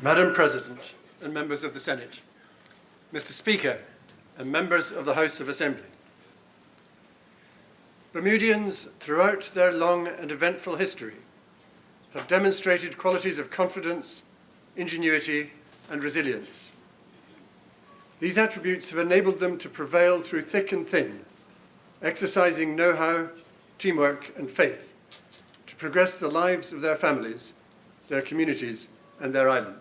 Madam President and members of the Senate, Mr. Speaker and members of the House of Assembly. Bermudians, throughout their long and eventful history, have demonstrated qualities of confidence, ingenuity, and resilience. These attributes have enabled them to prevail through thick and thin, exercising know-how, teamwork, and faith to progress the lives of their families, their communities, and their island.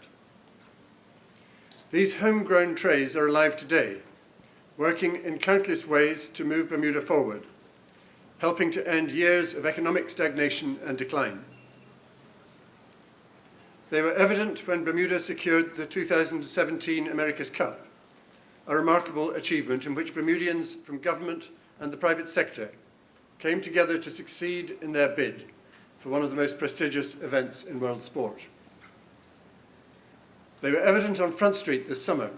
These homegrown traits are alive today, working in countless ways to move Bermuda forward, helping to end years of economic stagnation and decline. They were evident when Bermuda secured the 2017 America's Cup, a remarkable achievement in which Bermudians from government and the private sector came together to succeed in their bid for one of the most prestigious events in world sport. They were evident on Front Street this summer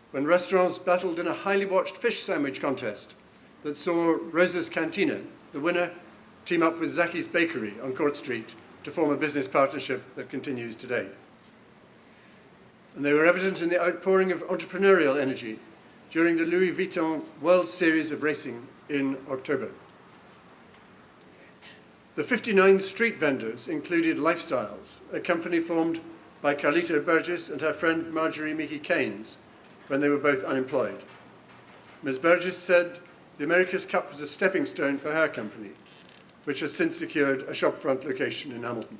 when restaurants battled in a highly watched fish sandwich contest that saw Rosa's Cantina, the winner, team up with Zaki's Bakery on Court Street to form a business partnership that continues today. And they were evident in the outpouring of entrepreneurial energy during the Louis Vuitton World Series of Racing in October. The 59 street vendors included Lifestyles, a company formed by Carlita Burgess and her friend Marjorie Mickey Keynes when they were both unemployed. Ms. Burgess said the America's Cup was a stepping stone for her company, which has since secured a shopfront location in Hamilton.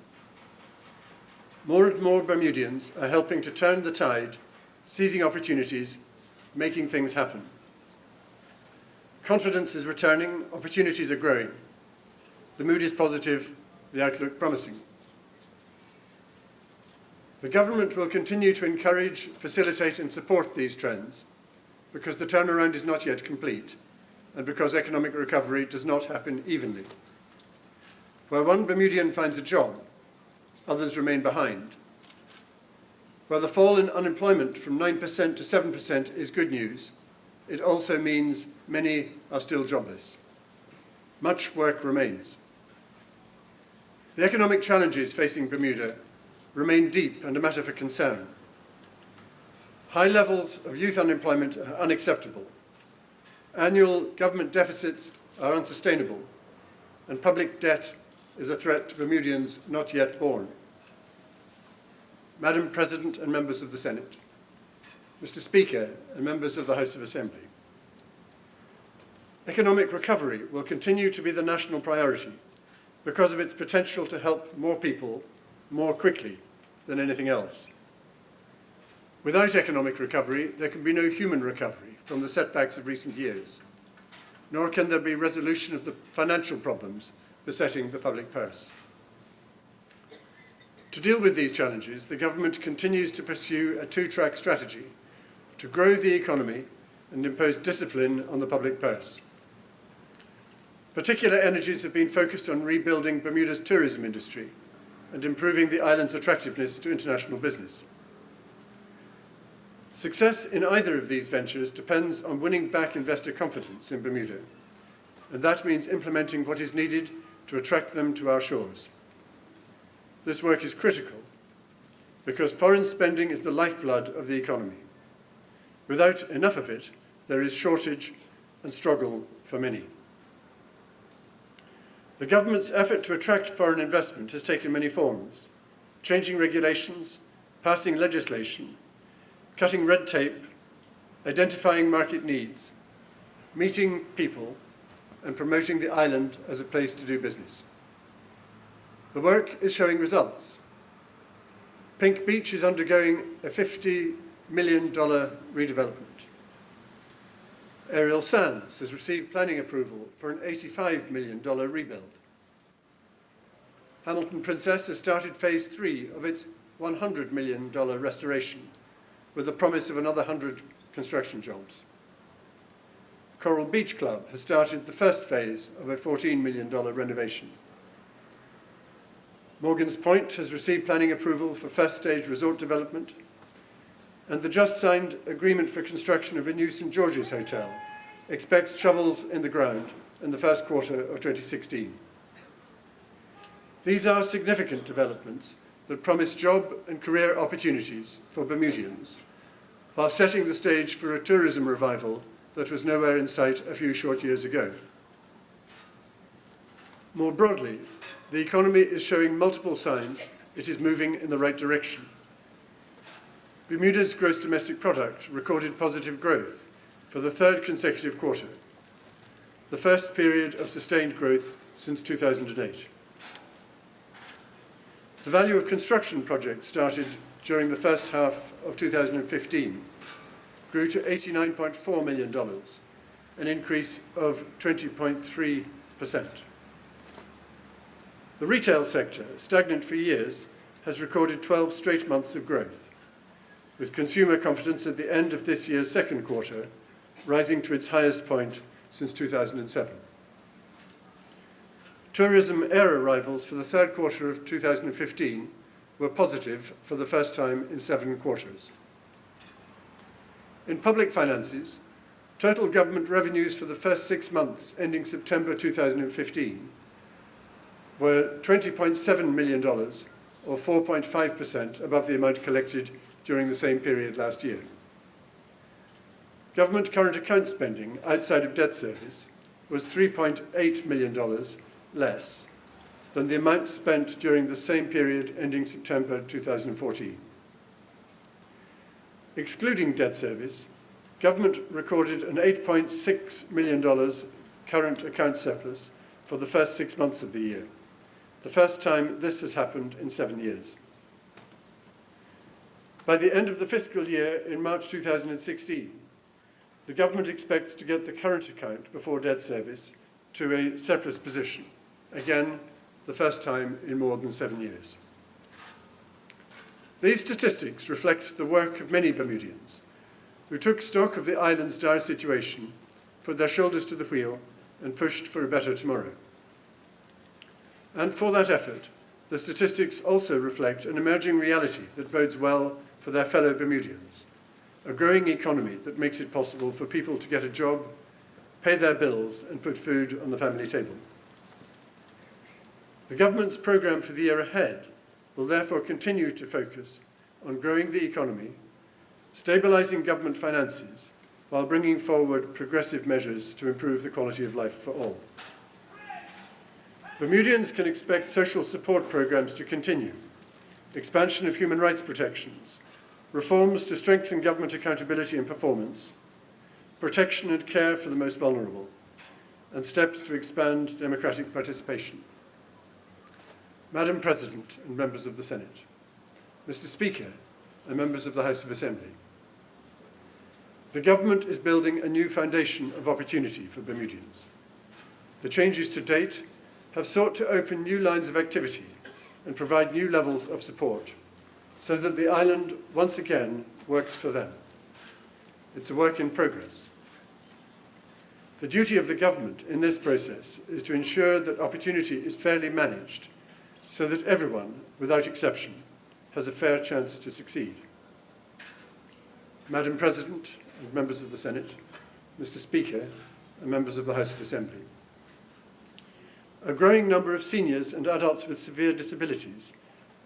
More and more Bermudians are helping to turn the tide, seizing opportunities, making things happen. Confidence is returning, opportunities are growing. The mood is positive, the outlook promising. The government will continue to encourage, facilitate and support these trends because the turnaround is not yet complete and because economic recovery does not happen evenly. Where one Bermudian finds a job, others remain behind. Where the fall in unemployment from 9% to 7% is good news, it also means many are still jobless. Much work remains. The economic challenges facing Bermuda remain deep and a matter for concern. High levels of youth unemployment are unacceptable. Annual government deficits are unsustainable, and public debt is a threat to Bermudians not yet born. Madam President and members of the Senate, Mr. Speaker and members of the House of Assembly, economic recovery will continue to be the national priority because of its potential to help more people more quickly than anything else. Without economic recovery, there can be no human recovery from the setbacks of recent years, nor can there be resolution of the financial problems besetting the public purse. To deal with these challenges, the government continues to pursue a two-track strategy to grow the economy and impose discipline on the public purse. Particular energies have been focused on rebuilding Bermuda's tourism industry and improving the island's attractiveness to international business. Success in either of these ventures depends on winning back investor confidence in Bermuda, and that means implementing what is needed to attract them to our shores. This work is critical because foreign spending is the lifeblood of the economy. Without enough of it, there is shortage and struggle for many. The government's effort to attract foreign investment has taken many forms: changing regulations, passing legislation, cutting red tape, identifying market needs, meeting people, and promoting the island as a place to do business. The work is showing results. Pink Beach is undergoing a $50 million redevelopment. Aerial Sands has received planning approval for an $85 million rebuild. Hamilton Princess has started phase 3 of its $100 million restoration, with the promise of another 100 construction jobs. Coral Beach Club has started the first phase of a $14 million renovation. Morgan's Point has received planning approval for first stage resort development, and the just signed agreement for construction of a new St. George's Hotel expects shovels in the ground in the first quarter of 2016. These are significant developments that promise job and career opportunities for Bermudians, while setting the stage for a tourism revival that was nowhere in sight a few short years ago. More broadly, the economy is showing multiple signs it is moving in the right direction. Bermuda's gross domestic product recorded positive growth for the third consecutive quarter, the first period of sustained growth since 2008. The value of construction projects started during the first half of 2015 grew to $89.4 million, an increase of 20.3%. The retail sector, stagnant for years, has recorded 12 straight months of growth, with consumer confidence at the end of this year's second quarter rising to its highest point since 2007. Tourism air arrivals for the third quarter of 2015 were positive for the first time in 7 quarters. In public finances, total government revenues for the first 6 months ending September 2015 were $20.7 million, or 4.5% above the amount collected during the same period last year. Government current account spending outside of debt service was $3.8 million less than the amount spent during the same period ending September 2014. Excluding debt service, government recorded an $8.6 million current account surplus for the first 6 months of the year, the first time this has happened in 7 years. By the end of the fiscal year in March 2016, the government expects to get the current account before debt service to a surplus position, again, the first time in more than 7 years. These statistics reflect the work of many Bermudians who took stock of the island's dire situation, put their shoulders to the wheel, and pushed for a better tomorrow. And for that effort, the statistics also reflect an emerging reality that bodes well for their fellow Bermudians, a growing economy that makes it possible for people to get a job, pay their bills, and put food on the family table. The government's programme for the year ahead will therefore continue to focus on growing the economy, stabilising government finances, while bringing forward progressive measures to improve the quality of life for all. Bermudians can expect social support programmes to continue, expansion of human rights protections, reforms to strengthen government accountability and performance, protection and care for the most vulnerable, and steps to expand democratic participation. Madam President and members of the Senate, Mr. Speaker and members of the House of Assembly, the government is building a new foundation of opportunity for Bermudians. The changes to date have sought to open new lines of activity and provide new levels of support so that the island once again works for them. It's a work in progress. The duty of the government in this process is to ensure that opportunity is fairly managed so that everyone, without exception, has a fair chance to succeed. Madam President and members of the Senate, Mr. Speaker and members of the House of Assembly, a growing number of seniors and adults with severe disabilities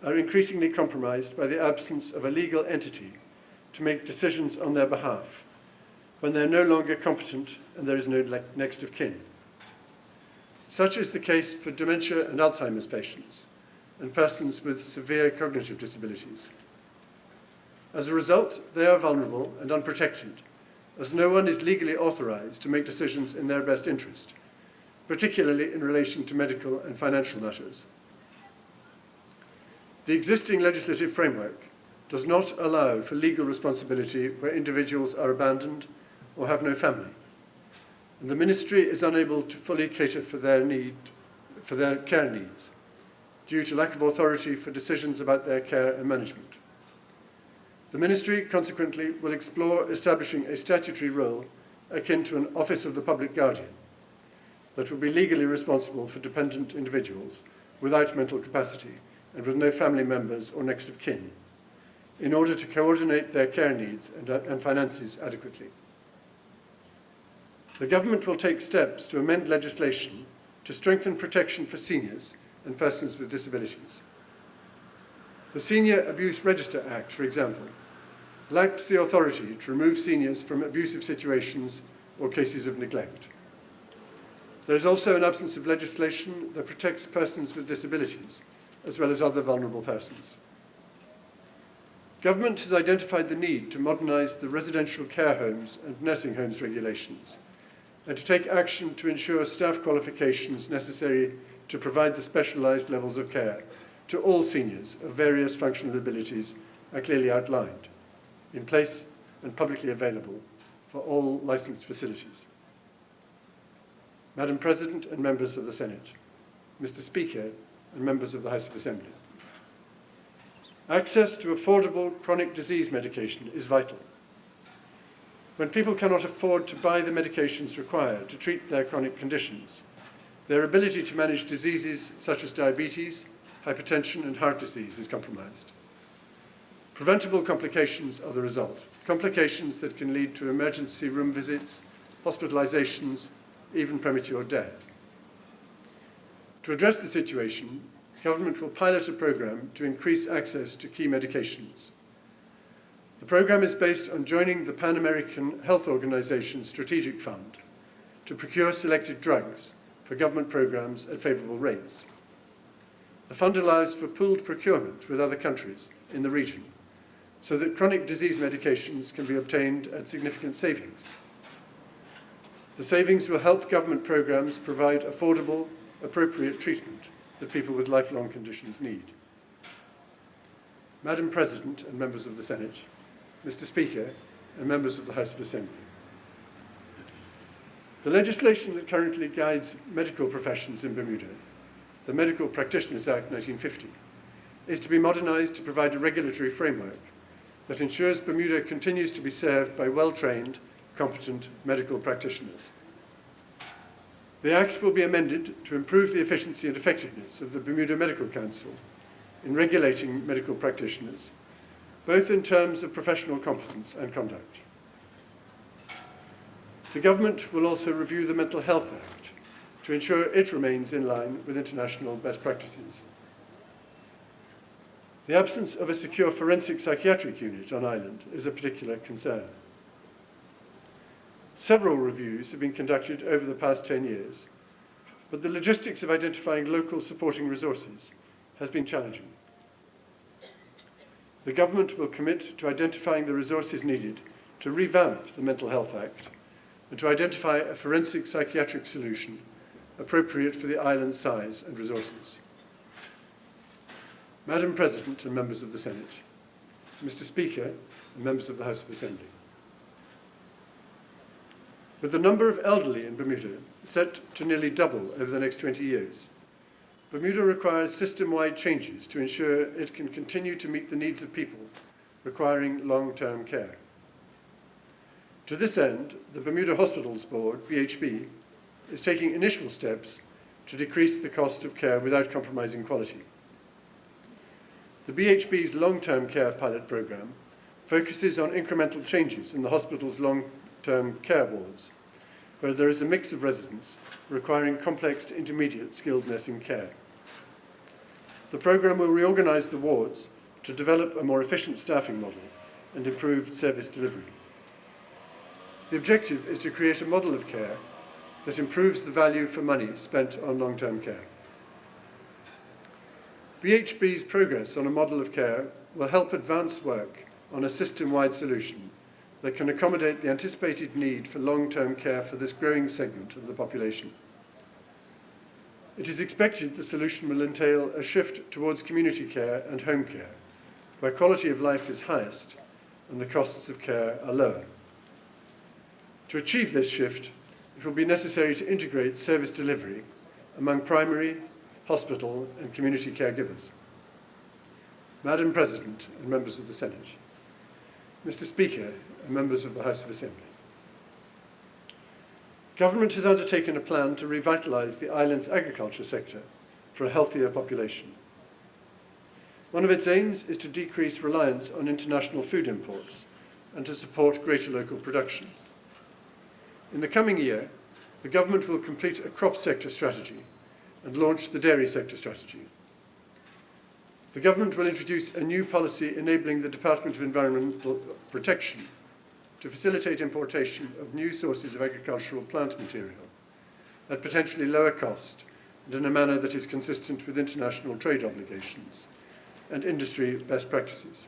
are increasingly compromised by the absence of a legal entity to make decisions on their behalf when they're no longer competent and there is no next of kin. Such is the case for dementia and Alzheimer's patients and persons with severe cognitive disabilities. As a result, they are vulnerable and unprotected, as no one is legally authorized to make decisions in their best interest, particularly in relation to medical and financial matters. The existing legislative framework does not allow for legal responsibility where individuals are abandoned or have no family, and the Ministry is unable to fully cater for their care needs due to lack of authority for decisions about their care and management. The Ministry, consequently, will explore establishing a statutory role akin to an Office of the Public Guardian that will be legally responsible for dependent individuals without mental capacity and with no family members or next of kin, in order to coordinate their care needs and finances adequately. The government will take steps to amend legislation to strengthen protection for seniors and persons with disabilities. The Senior Abuse Register Act, for example, lacks the authority to remove seniors from abusive situations or cases of neglect. There is also an absence of legislation that protects persons with disabilities, as well as other vulnerable persons. Government has identified the need to modernise the residential care homes and nursing homes regulations, and to take action to ensure staff qualifications necessary to provide the specialised levels of care to all seniors of various functional abilities are clearly outlined, in place and publicly available for all licensed facilities. Madam President and members of the Senate, Mr. Speaker and members of the House of Assembly, access to affordable chronic disease medication is vital. When people cannot afford to buy the medications required to treat their chronic conditions, their ability to manage diseases such as diabetes, hypertension and heart disease is compromised. Preventable complications are the result, complications that can lead to emergency room visits, hospitalizations, even premature death. To address the situation, government will pilot a programme to increase access to key medications. The programme is based on joining the Pan-American Health Organization Strategic Fund to procure selected drugs for government programmes at favourable rates. The fund allows for pooled procurement with other countries in the region, so that chronic disease medications can be obtained at significant savings. The savings will help government programmes provide affordable, appropriate treatment that people with lifelong conditions need. Madam President and members of the Senate, Mr. Speaker and members of the House of Assembly, the legislation that currently guides medical professions in Bermuda, the Medical Practitioners Act 1950, is to be modernised to provide a regulatory framework that ensures Bermuda continues to be served by well-trained, competent medical practitioners. The Act will be amended to improve the efficiency and effectiveness of the Bermuda Medical Council in regulating medical practitioners, both in terms of professional competence and conduct. The government will also review the Mental Health Act to ensure it remains in line with international best practices. The absence of a secure forensic psychiatric unit on island is a particular concern. Several reviews have been conducted over the past 10 years, but the logistics of identifying local supporting resources has been challenging. The government will commit to identifying the resources needed to revamp the Mental Health Act and to identify a forensic psychiatric solution appropriate for the island's size and resources. Madam President and members of the Senate, Mr. Speaker and members of the House of Assembly, with the number of elderly in Bermuda set to nearly double over the next 20 years, Bermuda requires system-wide changes to ensure it can continue to meet the needs of people requiring long-term care. To this end, the Bermuda Hospitals Board, BHB, is taking initial steps to decrease the cost of care without compromising quality. The BHB's long-term care pilot programme focuses on incremental changes in the hospital's long-term care wards, where there is a mix of residents requiring complex to intermediate skilled nursing care. The programme will reorganise the wards to develop a more efficient staffing model and improved service delivery. The objective is to create a model of care that improves the value for money spent on long-term care. BHB's progress on a model of care will help advance work on a system-wide solution that can accommodate the anticipated need for long-term care for this growing segment of the population. It is expected the solution will entail a shift towards community care and home care, where quality of life is highest and the costs of care are lower. To achieve this shift, it will be necessary to integrate service delivery among primary, hospital and community caregivers. Madam President and members of the Senate, Mr. Speaker and members of the House of Assembly, Government has undertaken a plan to revitalise the island's agriculture sector for a healthier population. One of its aims is to decrease reliance on international food imports and to support greater local production. In the coming year, the government will complete a crop sector strategy and launch the dairy sector strategy. The government will introduce a new policy enabling the Department of Environmental Protection to facilitate importation of new sources of agricultural plant material at potentially lower cost and in a manner that is consistent with international trade obligations and industry best practices.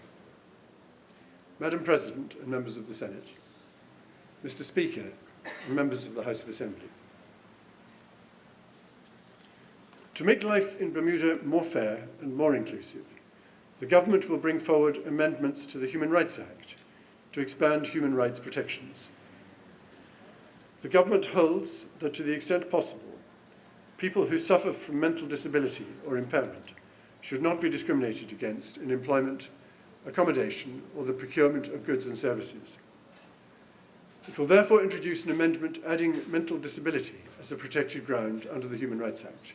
Madam President and members of the Senate, Mr. Speaker and members of the House of Assembly, to make life in Bermuda more fair and more inclusive, the government will bring forward amendments to the Human Rights Act to expand human rights protections. The government holds that to the extent possible, people who suffer from mental disability or impairment should not be discriminated against in employment, accommodation, or the procurement of goods and services. It will therefore introduce an amendment adding mental disability as a protected ground under the Human Rights Act.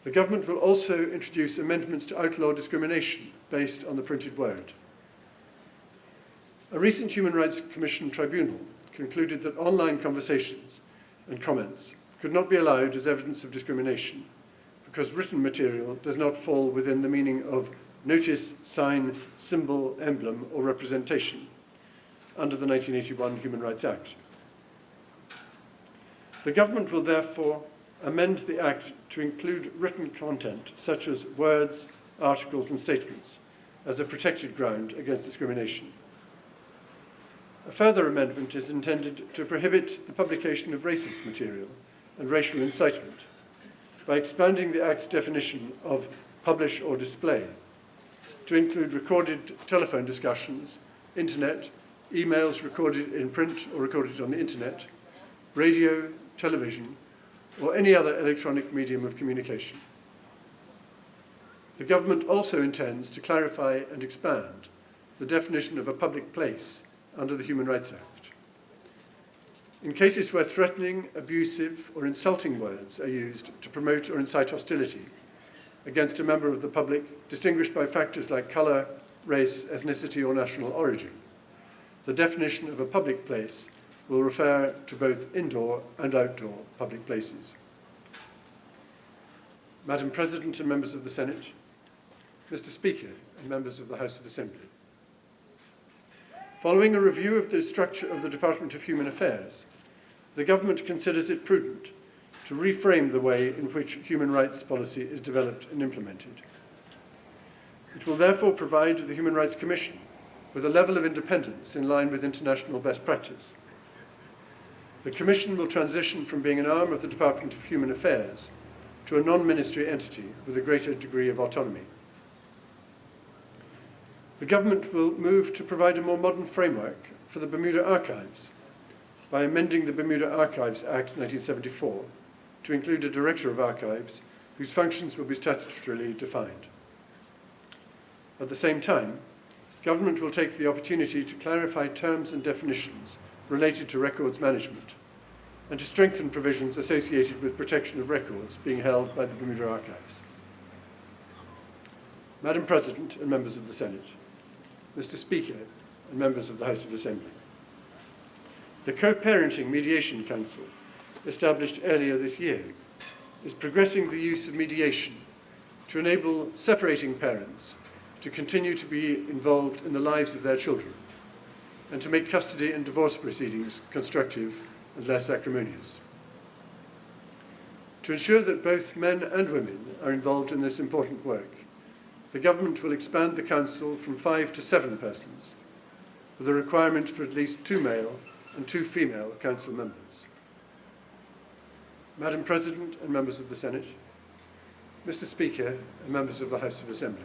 The government will also introduce amendments to outlaw discrimination based on the printed word. A recent Human Rights Commission tribunal concluded that online conversations and comments could not be allowed as evidence of discrimination because written material does not fall within the meaning of notice, sign, symbol, emblem, or representation under the 1981 Human Rights Act. The government will therefore amend the Act to include written content such as words, articles, and statements as a protected ground against discrimination. A further amendment is intended to prohibit the publication of racist material and racial incitement by expanding the Act's definition of publish or display to include recorded telephone discussions, internet, emails recorded in print or recorded on the internet, radio, television, or any other electronic medium of communication. The government also intends to clarify and expand the definition of a public place under the Human Rights Act. In cases where threatening, abusive, or insulting words are used to promote or incite hostility against a member of the public, distinguished by factors like colour, race, ethnicity, or national origin, the definition of a public place will refer to both indoor and outdoor public places. Madam President and members of the Senate, Mr. Speaker and members of the House of Assembly, following a review of the structure of the Department of Human Affairs, the government considers it prudent to reframe the way in which human rights policy is developed and implemented. It will therefore provide the Human Rights Commission with a level of independence in line with international best practice. The Commission will transition from being an arm of the Department of Human Affairs to a non-ministry entity with a greater degree of autonomy. The government will move to provide a more modern framework for the Bermuda Archives by amending the Bermuda Archives Act 1974 to include a Director of Archives whose functions will be statutorily defined. At the same time, government will take the opportunity to clarify terms and definitions related to records management and to strengthen provisions associated with protection of records being held by the Bermuda Archives. Madam President and members of the Senate, Mr. Speaker and members of the House of Assembly, the Co-Parenting Mediation Council, established earlier this year, is progressing the use of mediation to enable separating parents to continue to be involved in the lives of their children and to make custody and divorce proceedings constructive and less acrimonious. To ensure that both men and women are involved in this important work, the government will expand the council from 5 to 7 persons, with a requirement for at least 2 male and 2 female council members. Madam President and members of the Senate, Mr. Speaker and members of the House of Assembly,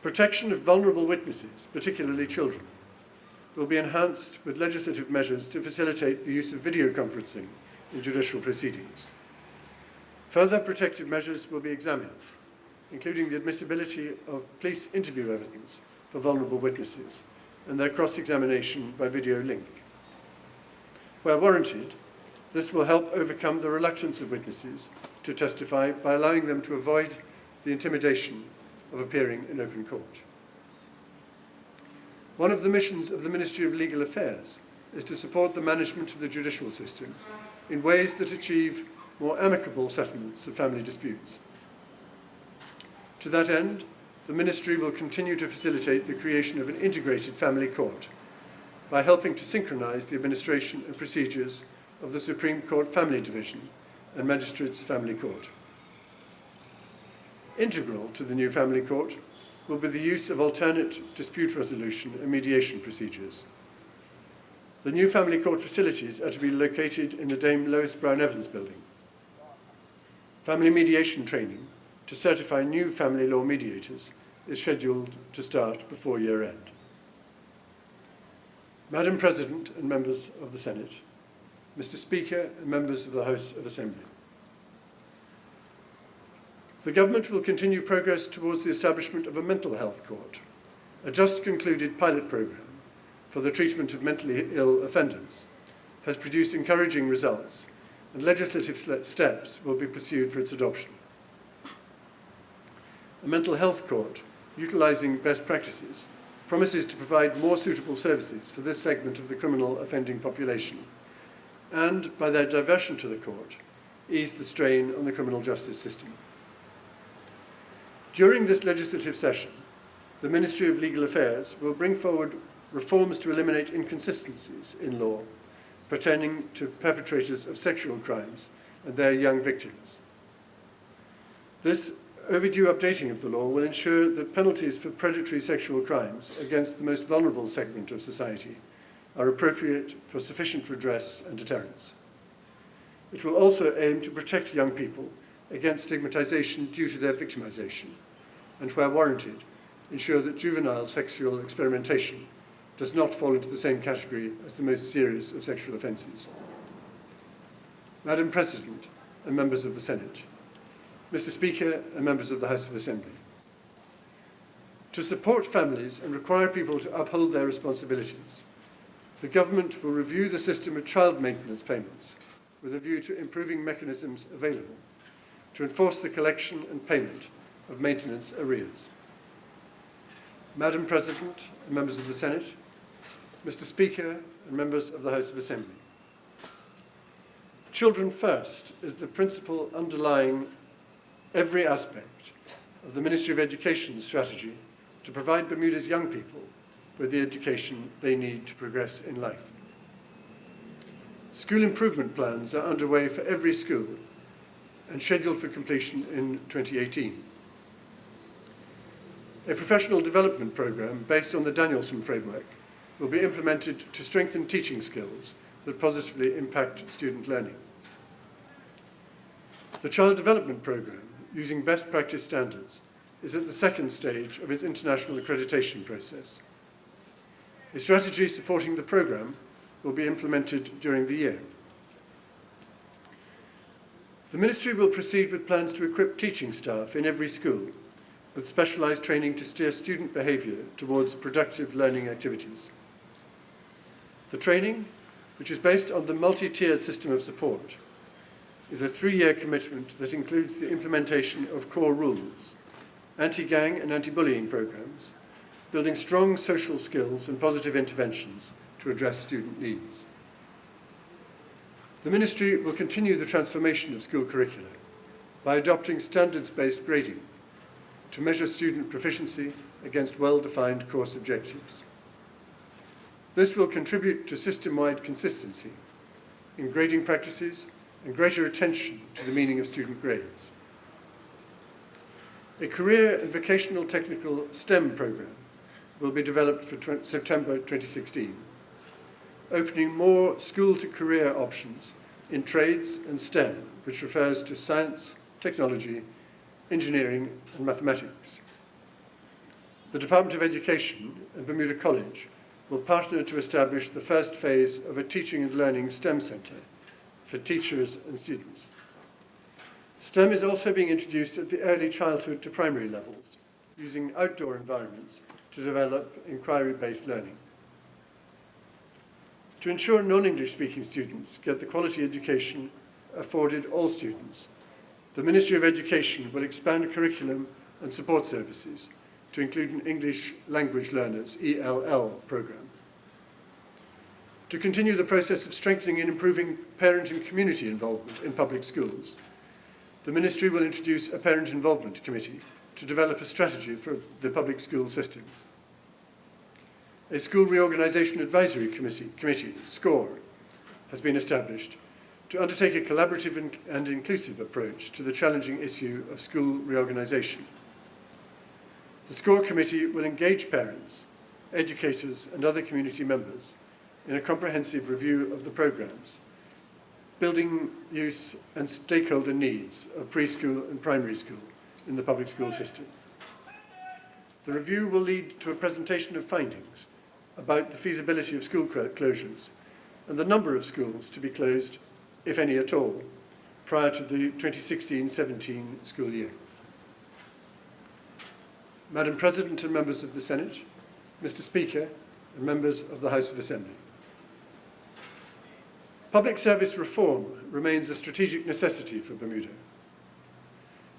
protection of vulnerable witnesses, particularly children, will be enhanced with legislative measures to facilitate the use of video conferencing in judicial proceedings. Further protective measures will be examined, including the admissibility of police interview evidence for vulnerable witnesses and their cross-examination by video link. Where warranted, this will help overcome the reluctance of witnesses to testify by allowing them to avoid the intimidation of appearing in open court. One of the missions of the Ministry of Legal Affairs is to support the management of the judicial system in ways that achieve more amicable settlements of family disputes. To that end, the Ministry will continue to facilitate the creation of an integrated family court by helping to synchronise the administration and procedures of the Supreme Court Family Division and Magistrates' Family Court. Integral to the new family court will be the use of alternate dispute resolution and mediation procedures. The new family court facilities are to be located in the Dame Lois Brown Evans building. Family mediation training to certify new family law mediators is scheduled to start before year end. Madam President and members of the Senate, Mr. Speaker and members of the House of Assembly, the Government will continue progress towards the establishment of a mental health court, a just concluded pilot programme for the treatment of mentally ill offenders has produced encouraging results, and legislative steps will be pursued for its adoption. A mental health court, utilising best practices, promises to provide more suitable services for this segment of the criminal offending population, and, by their diversion to the court, ease the strain on the criminal justice system. During this legislative session, the Ministry of Legal Affairs will bring forward reforms to eliminate inconsistencies in law pertaining to perpetrators of sexual crimes and their young victims. This overdue updating of the law will ensure that penalties for predatory sexual crimes against the most vulnerable segment of society are appropriate for sufficient redress and deterrence. It will also aim to protect young people against stigmatisation due to their victimisation, and where warranted, ensure that juvenile sexual experimentation does not fall into the same category as the most serious of sexual offences. Madam President and members of the Senate, Mr. Speaker and members of the House of Assembly, to support families and require people to uphold their responsibilities, the Government will review the system of child maintenance payments with a view to improving mechanisms available to enforce the collection and payment of maintenance arrears. Madam President and members of the Senate, Mr. Speaker and members of the House of Assembly, children first is the principle underlying every aspect of the Ministry of Education's strategy to provide Bermuda's young people with the education they need to progress in life. School improvement plans are underway for every school and scheduled for completion in 2018. A professional development programme based on the Danielson framework will be implemented to strengthen teaching skills that positively impact student learning. The Child Development Programme, using best practice standards, is at the second stage of its international accreditation process. A strategy supporting the programme will be implemented during the year. The Ministry will proceed with plans to equip teaching staff in every school with specialised training to steer student behaviour towards productive learning activities. The training, which is based on the multi-tiered system of support, is a 3-year commitment that includes the implementation of core rules, anti-gang and anti-bullying programmes, building strong social skills and positive interventions to address student needs. The Ministry will continue the transformation of school curricula by adopting standards-based grading to measure student proficiency against well-defined course objectives. This will contribute to system-wide consistency in grading practices and greater attention to the meaning of student grades. A career and vocational technical STEM programme will be developed for September 2016, opening more school-to-career options in trades and STEM, which refers to science, technology, engineering and mathematics. The Department of Education and Bermuda College will partner to establish the first phase of a teaching and learning STEM centre for teachers and students. STEM is also being introduced at the early childhood to primary levels, using outdoor environments to develop inquiry-based learning. To ensure non-English speaking students get the quality education afforded all students, the Ministry of Education will expand curriculum and support services to include an English Language Learners ELL programme. To continue the process of strengthening and improving parent and community involvement in public schools, the Ministry will introduce a Parent Involvement Committee to develop a strategy for the public school system. A School Reorganisation Advisory Committee, SCORE, has been established to undertake a collaborative and inclusive approach to the challenging issue of school reorganisation. The SCORE Committee will engage parents, educators and other community members in a comprehensive review of the programmes, building use and stakeholder needs of preschool and primary school in the public school system. The review will lead to a presentation of findings about the feasibility of school closures and the number of schools to be closed, if any at all, prior to the 2016-17 school year. Madam President and members of the Senate, Mr. Speaker and members of the House of Assembly. Public service reform remains a strategic necessity for Bermuda.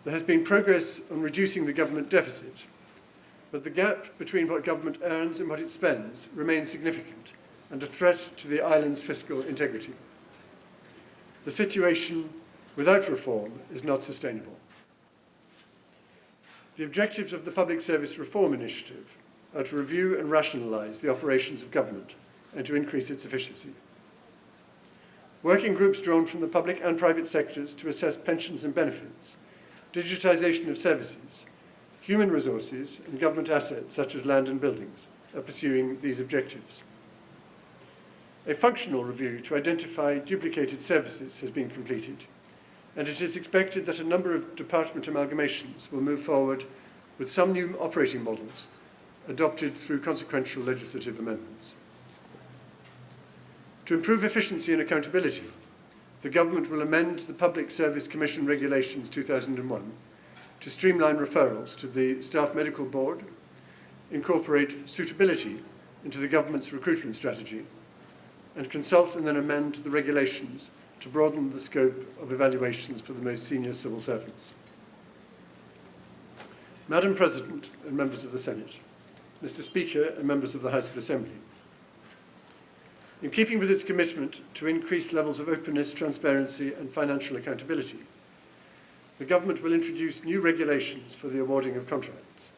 There has been progress on reducing the government deficit, but the gap between what government earns and what it spends remains significant and a threat to the island's fiscal integrity. The situation without reform is not sustainable. The objectives of the Public Service Reform Initiative are to review and rationalise the operations of government and to increase its efficiency. Working groups drawn from the public and private sectors to assess pensions and benefits, digitisation of services, human resources and government assets such as land and buildings are pursuing these objectives. A functional review to identify duplicated services has been completed, and it is expected that a number of department amalgamations will move forward with some new operating models adopted through consequential legislative amendments. To improve efficiency and accountability, the Government will amend the Public Service Commission Regulations 2001 to streamline referrals to the Staff Medical Board, incorporate suitability into the Government's recruitment strategy, and consult and then amend the regulations to broaden the scope of evaluations for the most senior civil servants. Madam President and members of the Senate, Mr. Speaker and members of the House of Assembly, in keeping with its commitment to increase levels of openness, transparency and financial accountability, the Government will introduce new regulations for the awarding of contracts.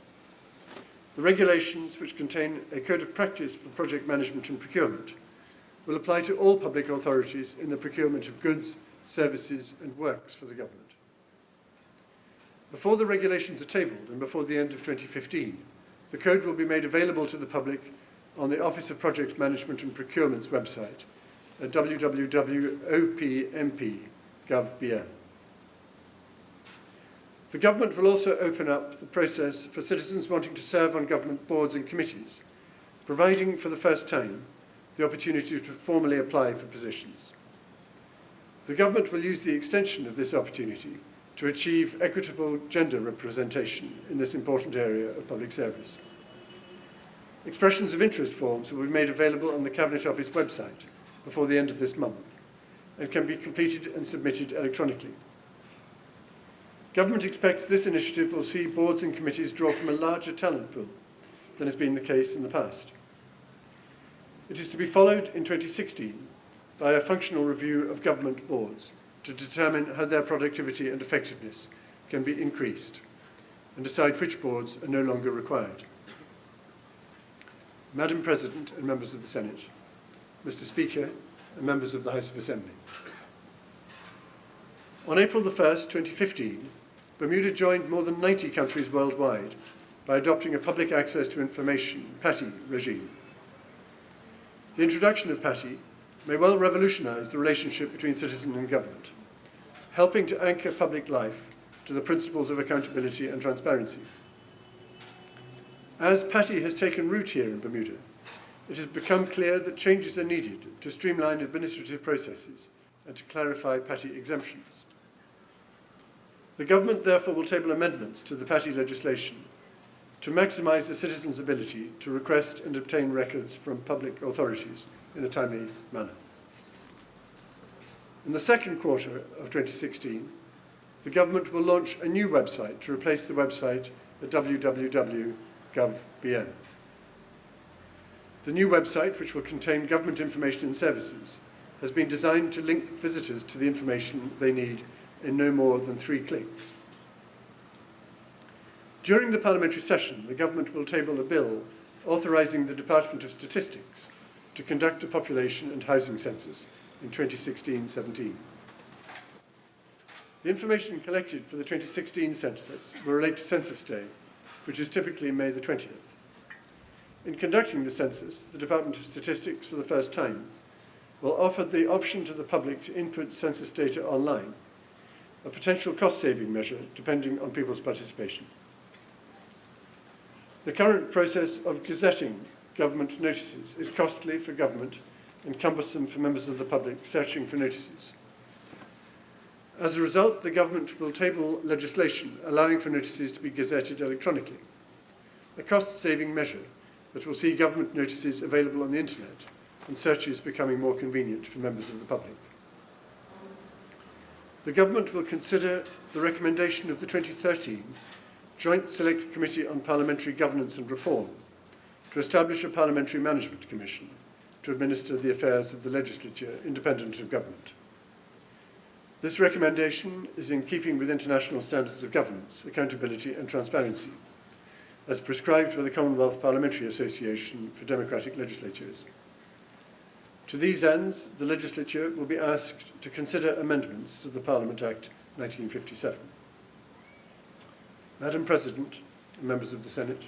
The regulations, which contain a code of practice for project management and procurement, will apply to all public authorities in the procurement of goods, services and works for the Government. Before the regulations are tabled and before the end of 2015, the code will be made available to the public on the Office of Project Management and Procurement's website at www.opmp.gov.bm. The Government will also open up the process for citizens wanting to serve on government boards and committees, providing for the first time the opportunity to formally apply for positions. The Government will use the extension of this opportunity to achieve equitable gender representation in this important area of public service. Expressions of interest forms will be made available on the Cabinet Office website before the end of this month and can be completed and submitted electronically. Government expects this initiative will see boards and committees draw from a larger talent pool than has been the case in the past. It is to be followed in 2016 by a functional review of government boards to determine how their productivity and effectiveness can be increased and decide which boards are no longer required. Madam President and members of the Senate, Mr. Speaker and members of the House of Assembly. On April 1st, 2015, Bermuda joined more than 90 countries worldwide by adopting a Public Access to Information (PATI) regime. The introduction of PATI may well revolutionise the relationship between citizen and government, helping to anchor public life to the principles of accountability and transparency. As PATI has taken root here in Bermuda, it has become clear that changes are needed to streamline administrative processes and to clarify PATI exemptions. The Government therefore will table amendments to the PATI legislation to maximise the citizens' ability to request and obtain records from public authorities in a timely manner. In the second quarter of 2016, the Government will launch a new website to replace the website at www.gov.bm. The new website, which will contain government information and services, has been designed to link visitors to the information they need in no more than 3 clicks. During the parliamentary session, the government will table a bill authorising the Department of Statistics to conduct a population and housing census in 2016-17. The information collected for the 2016 census will relate to Census Day, which is typically May the 20th. In conducting the census, the Department of Statistics, for the first time, will offer the option to the public to input census data online, a potential cost-saving measure depending on people's participation. The current process of gazetting government notices is costly for government and cumbersome for members of the public searching for notices. As a result, the government will table legislation allowing for notices to be gazetted electronically, a cost-saving measure that will see government notices available on the internet and searches becoming more convenient for members of the public. The government will consider the recommendation of the 2013 Joint Select Committee on Parliamentary Governance and Reform to establish a Parliamentary Management Commission to administer the affairs of the legislature independent of government. This recommendation is in keeping with international standards of governance, accountability and transparency, as prescribed by the Commonwealth Parliamentary Association for Democratic Legislatures. To these ends, the legislature will be asked to consider amendments to the Parliament Act 1957. Madam President, and members of the Senate,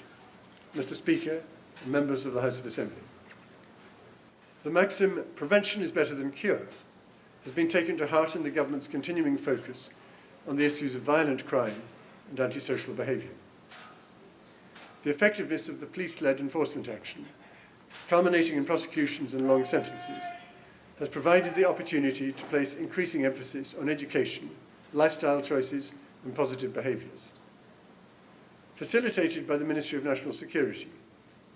Mr. Speaker, and members of the House of Assembly. The maxim, prevention is better than cure, has been taken to heart in the government's continuing focus on the issues of violent crime and antisocial behaviour. The effectiveness of the police-led enforcement action, culminating in prosecutions and long sentences, has provided the opportunity to place increasing emphasis on education, lifestyle choices and positive behaviours. Facilitated by the Ministry of National Security,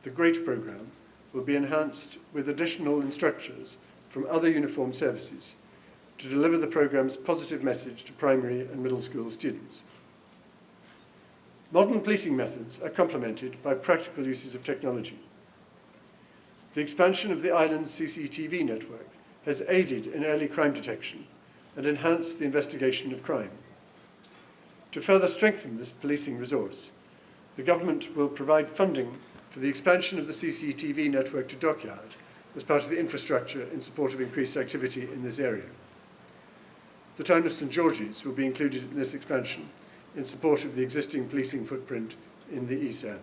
the GREAT programme will be enhanced with additional instructors from other uniformed services to deliver the programme's positive message to primary and middle school students. Modern policing methods are complemented by practical uses of technology. The expansion of the island's CCTV network has aided in early crime detection and enhanced the investigation of crime. To further strengthen this policing resource, the government will provide funding for the expansion of the CCTV network to Dockyard as part of the infrastructure in support of increased activity in this area. The town of St George's will be included in this expansion in support of the existing policing footprint in the East End.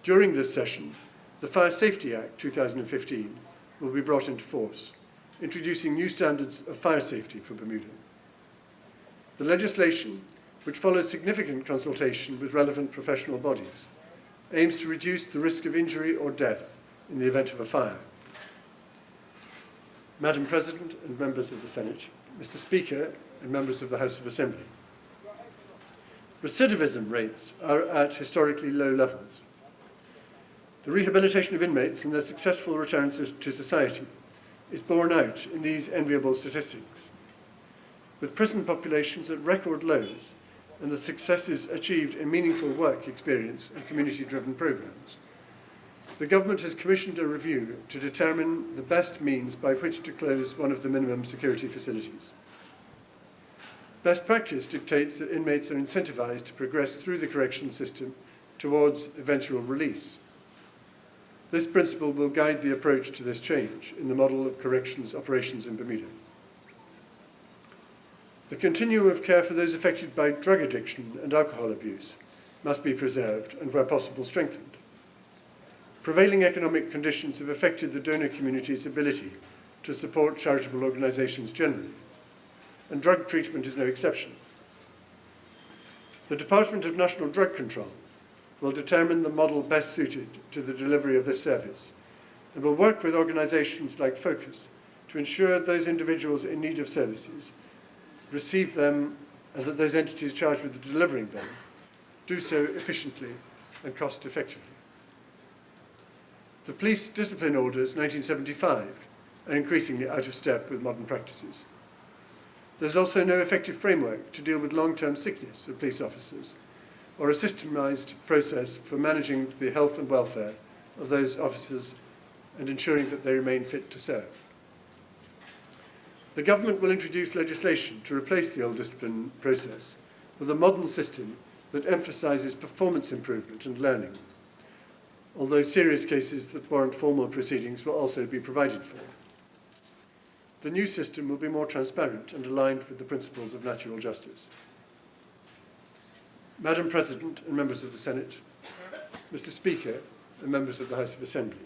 During this session, the Fire Safety Act 2015 will be brought into force, introducing new standards of fire safety for Bermuda. The legislation, which follows significant consultation with relevant professional bodies, aims to reduce the risk of injury or death in the event of a fire. Madam President and members of the Senate, Mr. Speaker and members of the House of Assembly. Recidivism rates are at historically low levels. The rehabilitation of inmates and their successful return to society is borne out in these enviable statistics. With prison populations at record lows and the successes achieved in meaningful work experience and community-driven programmes, the government has commissioned a review to determine the best means by which to close one of the minimum security facilities. Best practice dictates that inmates are incentivised to progress through the correction system towards eventual release. This principle will guide the approach to this change in the model of corrections operations in Bermuda. The continuum of care for those affected by drug addiction and alcohol abuse must be preserved and, where possible, strengthened. Prevailing economic conditions have affected the donor community's ability to support charitable organisations generally, and drug treatment is no exception. The Department of National Drug Control will determine the model best suited to the delivery of this service and will work with organisations like Focus to ensure those individuals in need of services receive them and that those entities charged with delivering them do so efficiently and cost effectively. The Police Discipline Orders 1975 are increasingly out of step with modern practices. There is also no effective framework to deal with long-term sickness of police officers or a systemised process for managing the health and welfare of those officers and ensuring that they remain fit to serve. The government will introduce legislation to replace the old discipline process with a modern system that emphasises performance improvement and learning, although serious cases that warrant formal proceedings will also be provided for. The new system will be more transparent and aligned with the principles of natural justice. Madam President and members of the Senate, Mr. Speaker and members of the House of Assembly,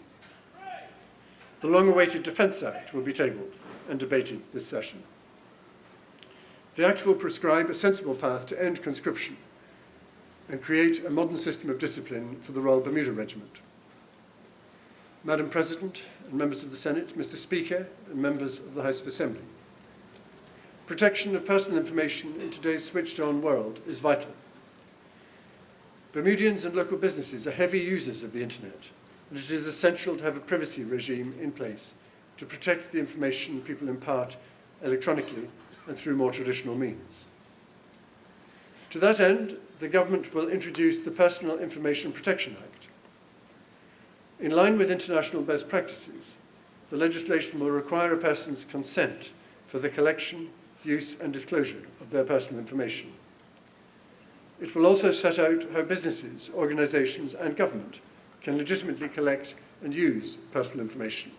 the long-awaited Defence Act will be tabled and debated this session. The Act will prescribe a sensible path to end conscription and create a modern system of discipline for the Royal Bermuda Regiment. Madam President and members of the Senate, Mr. Speaker and members of the House of Assembly, protection of personal information in today's switched-on world is vital. Bermudians and local businesses are heavy users of the internet, and it is essential to have a privacy regime in place to protect the information people impart electronically and through more traditional means. To that end, the government will introduce the Personal Information Protection Act. In line with international best practices, the legislation will require a person's consent for the collection, use and disclosure of their personal information. It will also set out how businesses, organisations and government can legitimately collect and use personal information.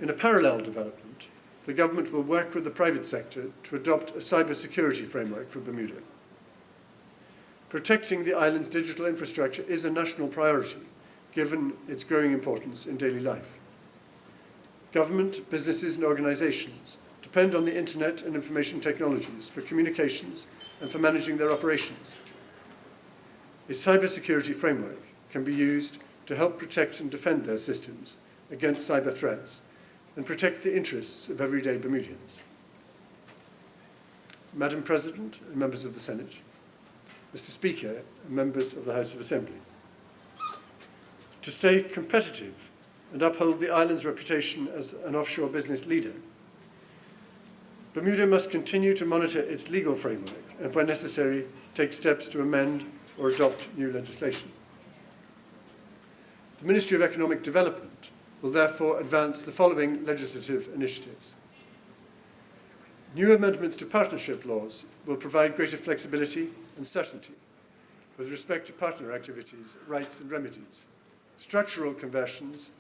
In a parallel development, the government will work with the private sector to adopt a cybersecurity framework for Bermuda. Protecting the island's digital infrastructure is a national priority, given its growing importance in daily life. Government, businesses and organisations depend on the internet and information technologies for communications and for managing their operations. A cybersecurity framework can be used to help protect and defend their systems against cyber threats and protect the interests of everyday Bermudians. Madam President and members of the Senate, Mr. Speaker and members of the House of Assembly, to stay competitive and uphold the island's reputation as an offshore business leader, Bermuda must continue to monitor its legal framework and, where necessary, take steps to amend or adopt new legislation. The Ministry of Economic Development will therefore advance the following legislative initiatives. New amendments to partnership laws will provide greater flexibility and certainty with respect to partner activities, rights and remedies, structural conversions,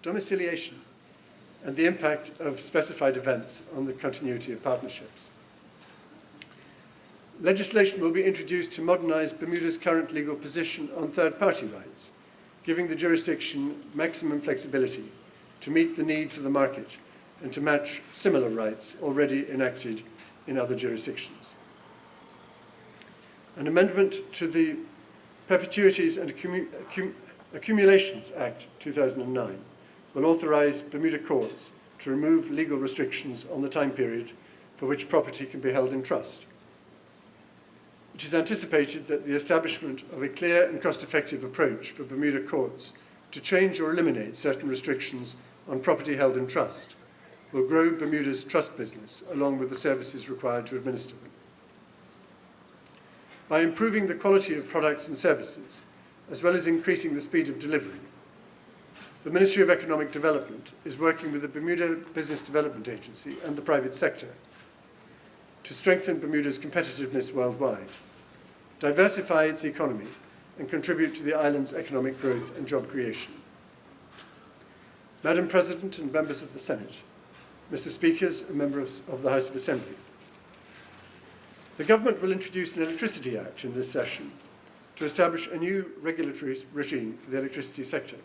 domiciliation, and the impact of specified events on the continuity of partnerships. Legislation will be introduced to modernise Bermuda's current legal position on third-party rights, giving the jurisdiction maximum flexibility to meet the needs of the market and to match similar rights already enacted in other jurisdictions. An amendment to the Perpetuities and Accumulations Act 2009 will authorise Bermuda courts to remove legal restrictions on the time period for which property can be held in trust. It is anticipated that the establishment of a clear and cost-effective approach for Bermuda courts to change or eliminate certain restrictions on property held in trust will grow Bermuda's trust business along with the services required to administer them. By improving the quality of products and services, as well as increasing the speed of delivery, the Ministry of Economic Development is working with the Bermuda Business Development Agency and the private sector to strengthen Bermuda's competitiveness worldwide, diversify its economy, and contribute to the island's economic growth and job creation. Madam President and members of the Senate, Mr. Speakers and members of the House of Assembly, the government will introduce an Electricity Act in this session to establish a new regulatory regime for the electricity sector.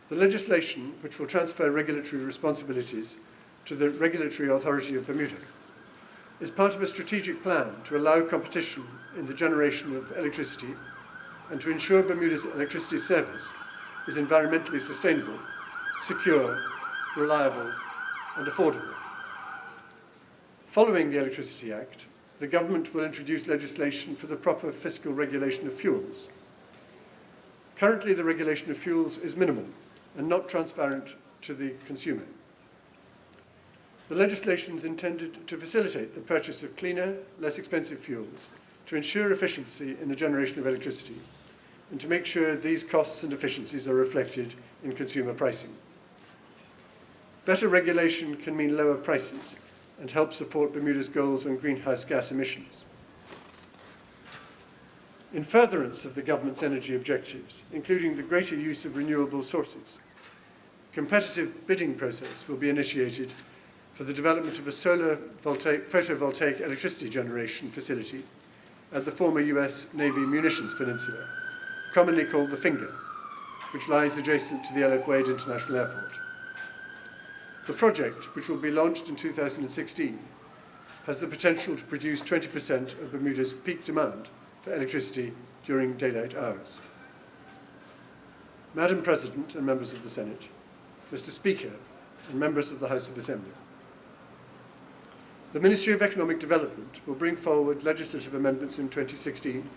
The legislation, which will transfer regulatory responsibilities to the Regulatory Authority of Bermuda, is part of a strategic plan to allow competition in the generation of electricity and to ensure Bermuda's electricity service is environmentally sustainable, secure, reliable and affordable. Following the Electricity Act, the government will introduce legislation for the proper fiscal regulation of fuels. Currently, the regulation of fuels is minimal and not transparent to the consumer. The legislation is intended to facilitate the purchase of cleaner, less expensive fuels, to ensure efficiency in the generation of electricity, and to make sure these costs and efficiencies are reflected in consumer pricing. Better regulation can mean lower prices and help support Bermuda's goals on greenhouse gas emissions. In furtherance of the government's energy objectives, including the greater use of renewable sources, a competitive bidding process will be initiated for the development of a photovoltaic electricity generation facility at the former US Navy Munitions Peninsula, commonly called the Finger, which lies adjacent to the L.F. Wade International Airport. The project, which will be launched in 2016, has the potential to produce 20% of Bermuda's peak demand for electricity during daylight hours. Madam President and members of the Senate, Mr. Speaker and members of the House of Assembly, the Ministry of Economic Development will bring forward legislative amendments in 2016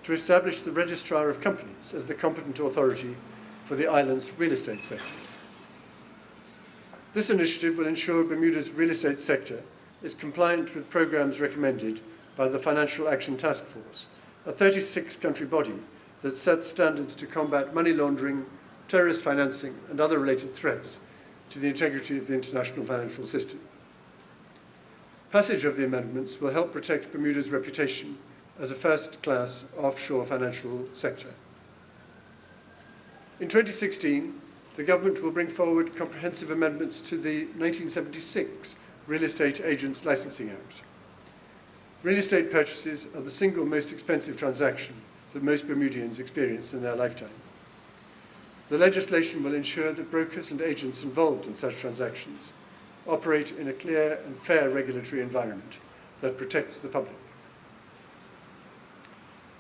to establish the Registrar of Companies as the competent authority for the island's real estate sector. This initiative will ensure Bermuda's real estate sector is compliant with programs recommended by the Financial Action Task Force, a 36-country body that sets standards to combat money laundering, terrorist financing, and other related threats to the integrity of the international financial system. Passage of the amendments will help protect Bermuda's reputation as a first-class offshore financial sector. In 2016, the government will bring forward comprehensive amendments to the 1976 Real Estate Agents Licensing Act. Real estate purchases are the single most expensive transaction that most Bermudians experience in their lifetime. The legislation will ensure that brokers and agents involved in such transactions operate in a clear and fair regulatory environment that protects the public.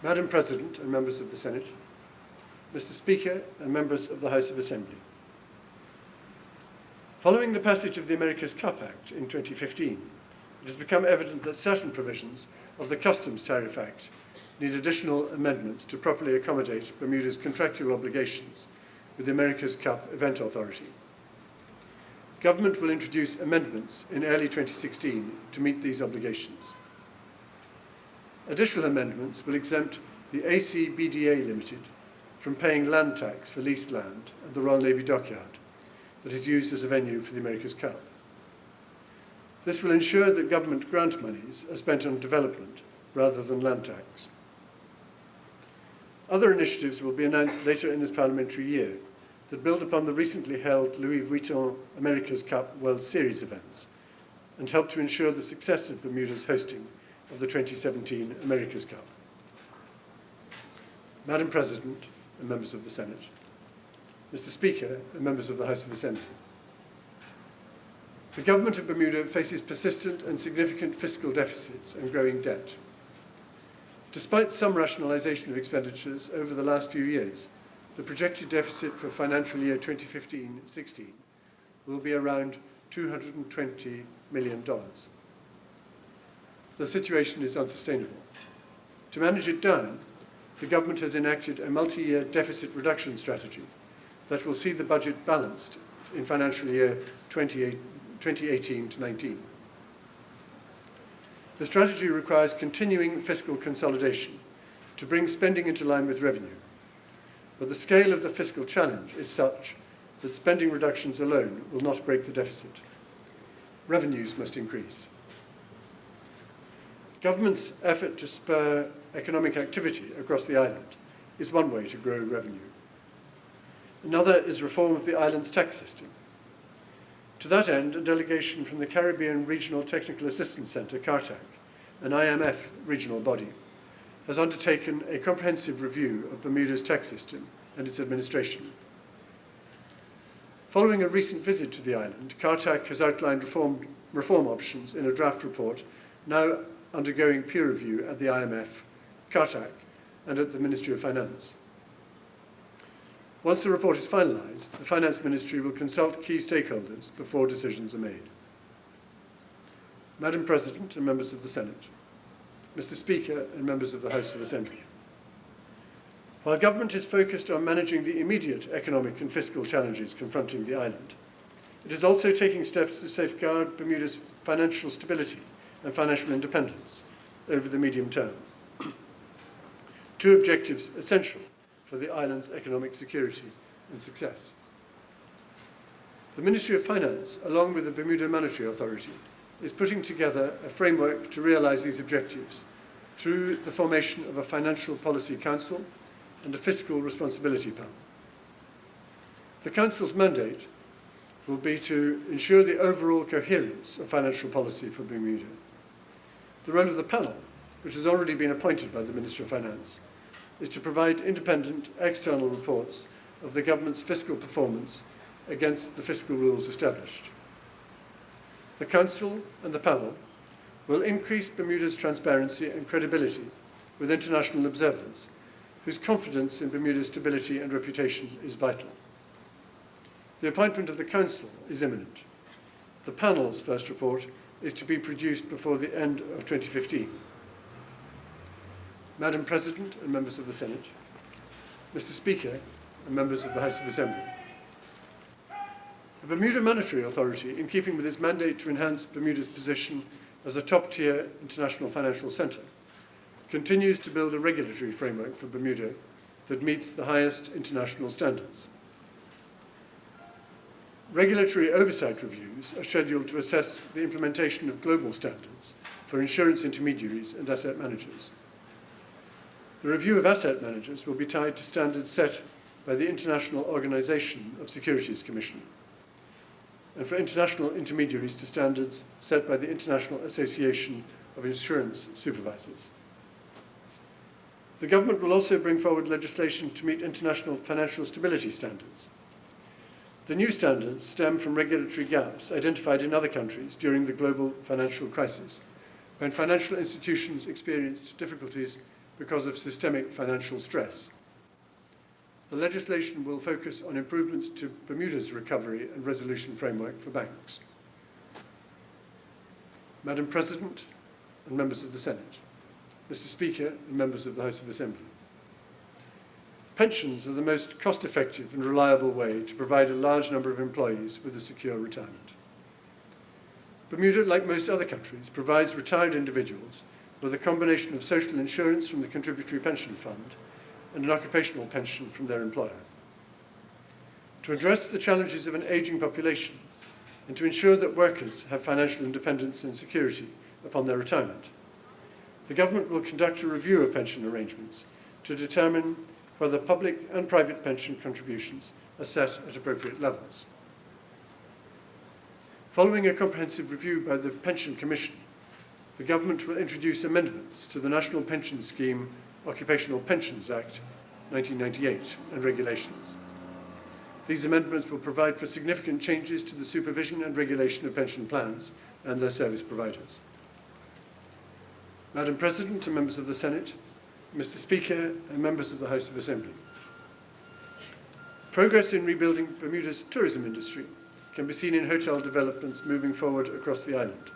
Madam President and members of the Senate, Mr. Speaker and members of the House of Assembly, following the passage of the America's Cup Act in 2015, it has become evident that certain provisions of the Customs Tariff Act need additional amendments to properly accommodate Bermuda's contractual obligations with the America's Cup Event Authority. Government will introduce amendments in early 2016 to meet these obligations. Additional amendments will exempt the ACBDA Limited from paying land tax for leased land at the Royal Navy Dockyard that is used as a venue for the America's Cup. This will ensure that government grant monies are spent on development rather than land tax. Other initiatives will be announced later in this parliamentary year that build upon the recently held Louis Vuitton America's Cup World Series events and help to ensure the success of Bermuda's hosting of the 2017 America's Cup. Madam President and members of the Senate, Mr. Speaker and members of the House of Assembly, the Government of Bermuda faces persistent and significant fiscal deficits and growing debt. Despite some rationalisation of expenditures over the last few years, the projected deficit for financial year 2015-16 will be around $220 million. The situation is unsustainable. To manage it down, the government has enacted a multi-year deficit reduction strategy that will see the budget balanced in financial year 2018-19. The strategy requires continuing fiscal consolidation to bring spending into line with revenue, but the scale of the fiscal challenge is such that spending reductions alone will not break the deficit. Revenues must increase. Government's effort to spur economic activity across the island is one way to grow revenue. Another is reform of the island's tax system. To that end, a delegation from the Caribbean Regional Technical Assistance Centre, CARTAC, an IMF regional body, has undertaken a comprehensive review of Bermuda's tax system and its administration. Following a recent visit to the island, CARTAC has outlined reform options in a draft report now undergoing peer review at the IMF, CARTAC, and at the Ministry of Finance. Once the report is finalised, the Finance Ministry will consult key stakeholders before decisions are made. Madam President and members of the Senate, Mr. Speaker and members of the House of Assembly, while government is focused on managing the immediate economic and fiscal challenges confronting the island, it is also taking steps to safeguard Bermuda's financial stability and financial independence over the medium term. Two objectives essential for the island's economic security and success. The Ministry of Finance, along with the Bermuda Monetary Authority, is putting together a framework to realise these objectives through the formation of a Financial Policy Council and a Fiscal Responsibility Panel. The Council's mandate will be to ensure the overall coherence of financial policy for Bermuda. The role of the panel, which has already been appointed by the Minister of Finance, is to provide independent external reports of the government's fiscal performance against the fiscal rules established. The Council and the panel will increase Bermuda's transparency and credibility with international observers, whose confidence in Bermuda's stability and reputation is vital. The appointment of the Council is imminent. The panel's first report is to be produced before the end of 2015. Madam President and members of the Senate, Mr. Speaker and members of the House of Assembly. The Bermuda Monetary Authority, in keeping with its mandate to enhance Bermuda's position as a top-tier international financial centre, continues to build a regulatory framework for Bermuda that meets the highest international standards. Regulatory oversight reviews are scheduled to assess the implementation of global standards for insurance intermediaries and asset managers. The review of asset managers will be tied to standards set by the International Organization of Securities Commission, and for international intermediaries to standards set by the International Association of Insurance Supervisors. The government will also bring forward legislation to meet international financial stability standards. The new standards stem from regulatory gaps identified in other countries during the global financial crisis, when financial institutions experienced difficulties because of systemic financial stress. The legislation will focus on improvements to Bermuda's recovery and resolution framework for banks. Madam President and members of the Senate, Mr. Speaker and members of the House of Assembly. Pensions are the most cost-effective and reliable way to provide a large number of employees with a secure retirement. Bermuda, like most other countries, provides retired individuals with a combination of social insurance from the Contributory Pension Fund and an occupational pension from their employer. To address the challenges of an ageing population and to ensure that workers have financial independence and security upon their retirement, the government will conduct a review of pension arrangements to determine whether public and private pension contributions are set at appropriate levels. Following a comprehensive review by the Pension Commission, the government will introduce amendments to the National Pension Scheme Occupational Pensions Act 1998 and regulations. These amendments will provide for significant changes to the supervision and regulation of pension plans and their service providers. Madam President and members of the Senate, Mr. Speaker and members of the House of Assembly. Progress in rebuilding Bermuda's tourism industry can be seen in hotel developments moving forward across the island.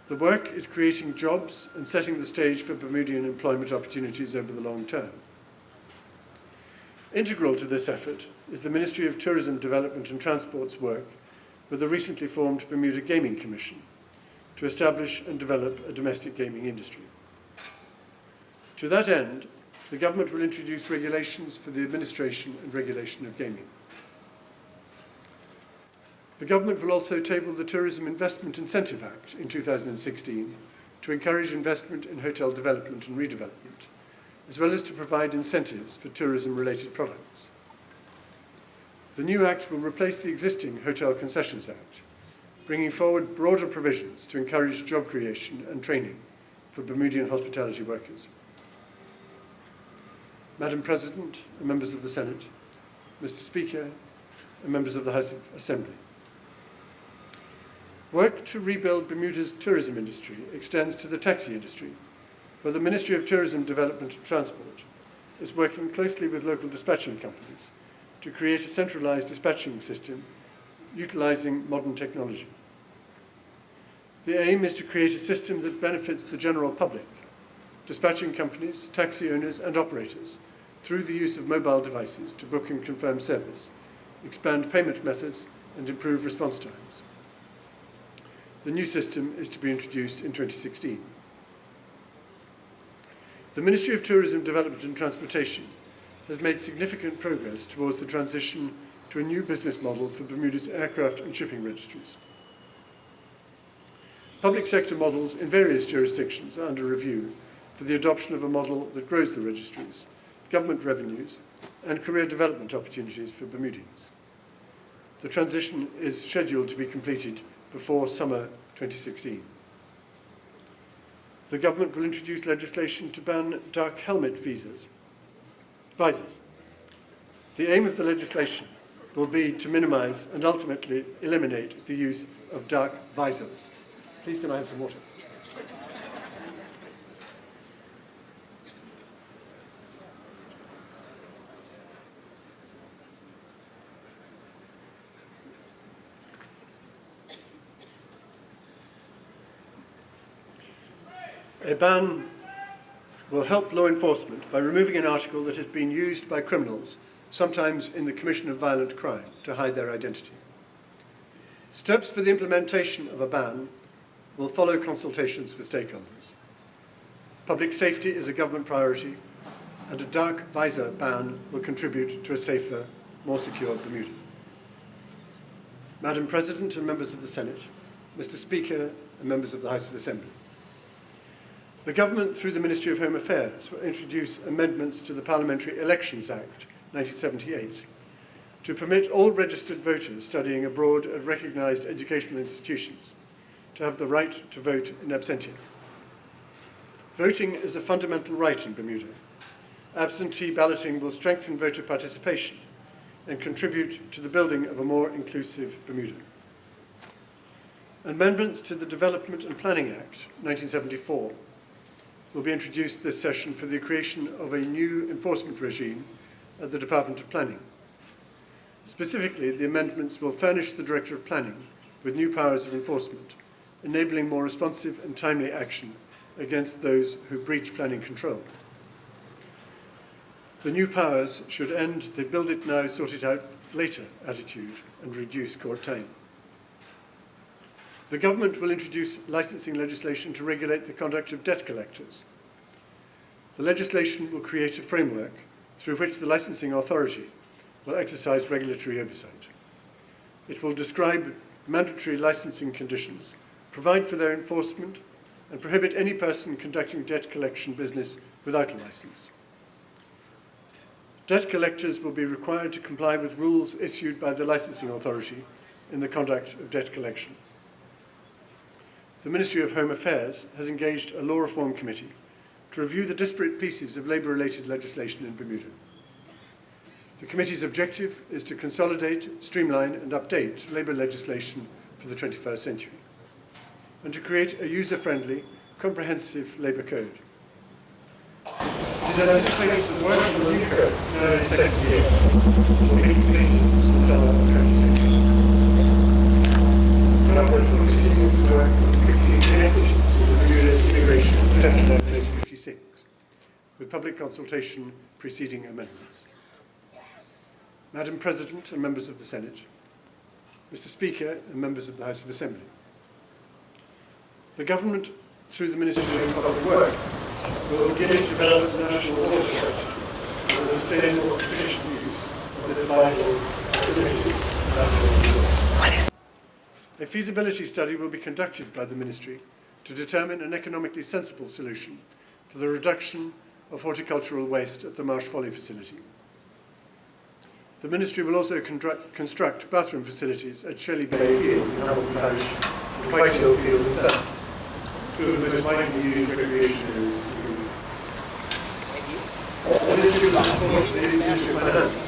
The work is creating jobs and setting the stage for Bermudian employment opportunities over the long term. Integral to this effort is the Ministry of Tourism, Development and Transport's work with the recently formed Bermuda Gaming Commission to establish and develop a domestic gaming industry. To that end, the government will introduce regulations for the administration and regulation of gaming. The government will also table the Tourism Investment Incentive Act in 2016 to encourage investment in hotel development and redevelopment, as well as to provide incentives for tourism-related products. The new act will replace the existing Hotel Concessions Act, bringing forward broader provisions to encourage job creation and training for Bermudian hospitality workers. Madam President and members of the Senate, Mr. Speaker and members of the House of Assembly. Work to rebuild Bermuda's tourism industry extends to the taxi industry, where the Ministry of Tourism, Development and Transport is working closely with local dispatching companies to create a centralised dispatching system utilising modern technology. The aim is to create a system that benefits the general public, dispatching companies, taxi owners and operators through the use of mobile devices to book and confirm service, expand payment methods and improve response times. The new system is to be introduced in 2016. The Ministry of Tourism, Development and Transportation has made significant progress towards the transition to a new business model for Bermuda's aircraft and shipping registries. Public sector models in various jurisdictions are under review for the adoption of a model that grows the registries, government revenues, and career development opportunities for Bermudians. The transition is scheduled to be completed before summer 2016. The government will introduce legislation to ban dark helmet visors. The aim of the legislation will be to minimise and ultimately eliminate the use of dark visors. Please can I have some water? A ban will help law enforcement by removing an article that has been used by criminals, sometimes in the commission of violent crime, to hide their identity. Steps for the implementation of a ban will follow consultations with stakeholders. Public safety is a government priority, and a dark visor ban will contribute to a safer, more secure Bermuda. Madam President and members of the Senate, Mr. Speaker and members of the House of Assembly, the government, through the Ministry of Home Affairs, will introduce amendments to the Parliamentary Elections Act 1978 to permit all registered voters studying abroad at recognised educational institutions to have the right to vote in absentia. Voting is a fundamental right in Bermuda. Absentee balloting will strengthen voter participation and contribute to the building of a more inclusive Bermuda. Amendments to the Development and Planning Act 1974 will be introduced this session for the creation of a new enforcement regime at the Department of Planning. Specifically, the amendments will furnish the Director of Planning with new powers of enforcement, enabling more responsive and timely action against those who breach planning control. The new powers should end the build it now, sort it out later attitude and reduce court time. The government will introduce licensing legislation to regulate the conduct of debt collectors. The legislation will create a framework through which the licensing authority will exercise regulatory oversight. It will describe mandatory licensing conditions, provide for their enforcement, and prohibit any person conducting debt collection business without a license. Debt collectors will be required to comply with rules issued by the licensing authority in the conduct of debt collection. The Ministry of Home Affairs has engaged a law reform committee to review the disparate pieces of labour-related legislation in Bermuda. The committee's objective is to consolidate, streamline and update labour legislation for the 21st century and to create a user-friendly, comprehensive labour code. It is anticipated that work on the new code in the second year will be completed in the summer of 2016. The government will continue to work on fixing inequities in the Bermuda Immigration and Protection Act 1956, with public consultation preceding amendments. Madam President and members of the Senate, Mr. Speaker and members of the House of Assembly, the government, through the Ministry of Public Works, will begin to develop a national water strategy for the sustainable and efficient use of this vital national. A feasibility study will be conducted by the Ministry to determine an economically sensible solution for the reduction of horticultural waste at the Marsh Folly facility. The Ministry will also construct bathroom facilities at Shelley Bay Field in Hamilton Parish and Whitehill Field in South, two of the most widely used recreation areas in Bermuda. The Ministry will support the Ministry of Finance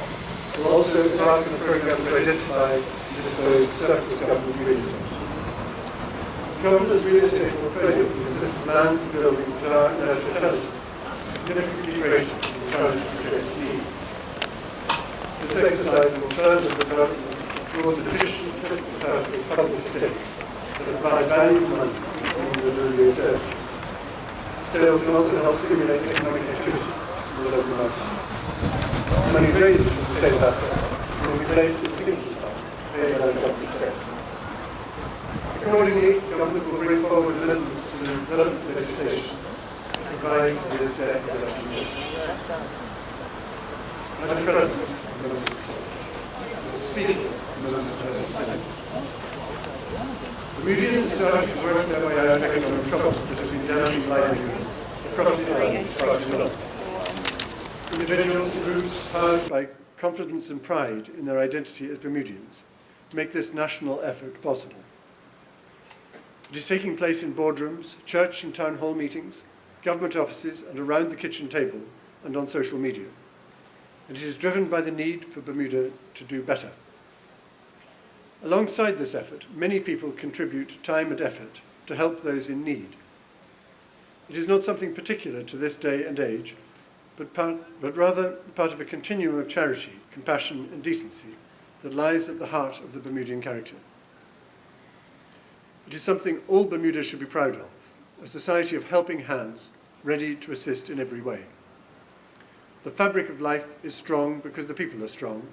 will also embark on a programme to identify and dispose of surplus government real estate. Government's real estate portfolio consists of lands and buildings that are, in their totality, significantly greater than the current projected needs. This exercise will further the development towards an efficient public estate that provides value for money in the delivery of services. Sales can also help stimulate economic activity in the local market. Money raised from the sale of assets will be placed in a single fund to pay by the government spend. Accordingly, the government will bring forward amendments to the development legislation to provide this debt collection. Madam President, Mr. Speaker, members of the House of Assembly, Bermudians are starting to work their way out of economic troubles that have been damaging livelihoods across the island far too long. Individuals and groups powered by confidence and pride in their identity as Bermudians make this national effort possible. It is taking place in boardrooms, church and town hall meetings, government offices and around the kitchen table and on social media. And it is driven by the need for Bermuda to do better. Alongside this effort, many people contribute time and effort to help those in need. It is not something particular to this day and age, but rather part of a continuum of charity, compassion and decency that lies at the heart of the Bermudian character. It is something all Bermuda should be proud of, a society of helping hands, ready to assist in every way. The fabric of life is strong because the people are strong,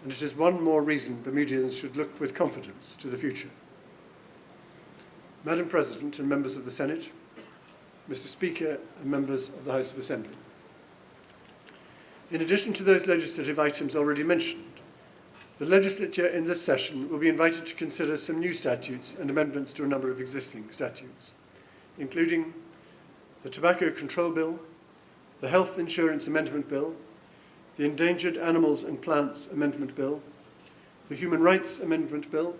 and it is one more reason Bermudians should look with confidence to the future. Madam President and members of the Senate, Mr. Speaker and members of the House of Assembly. In addition to those legislative items already mentioned, the legislature in this session will be invited to consider some new statutes and amendments to a number of existing statutes, including the Tobacco Control Bill, the Health Insurance Amendment Bill, the Endangered Animals and Plants Amendment Bill, the Human Rights Amendment Bill,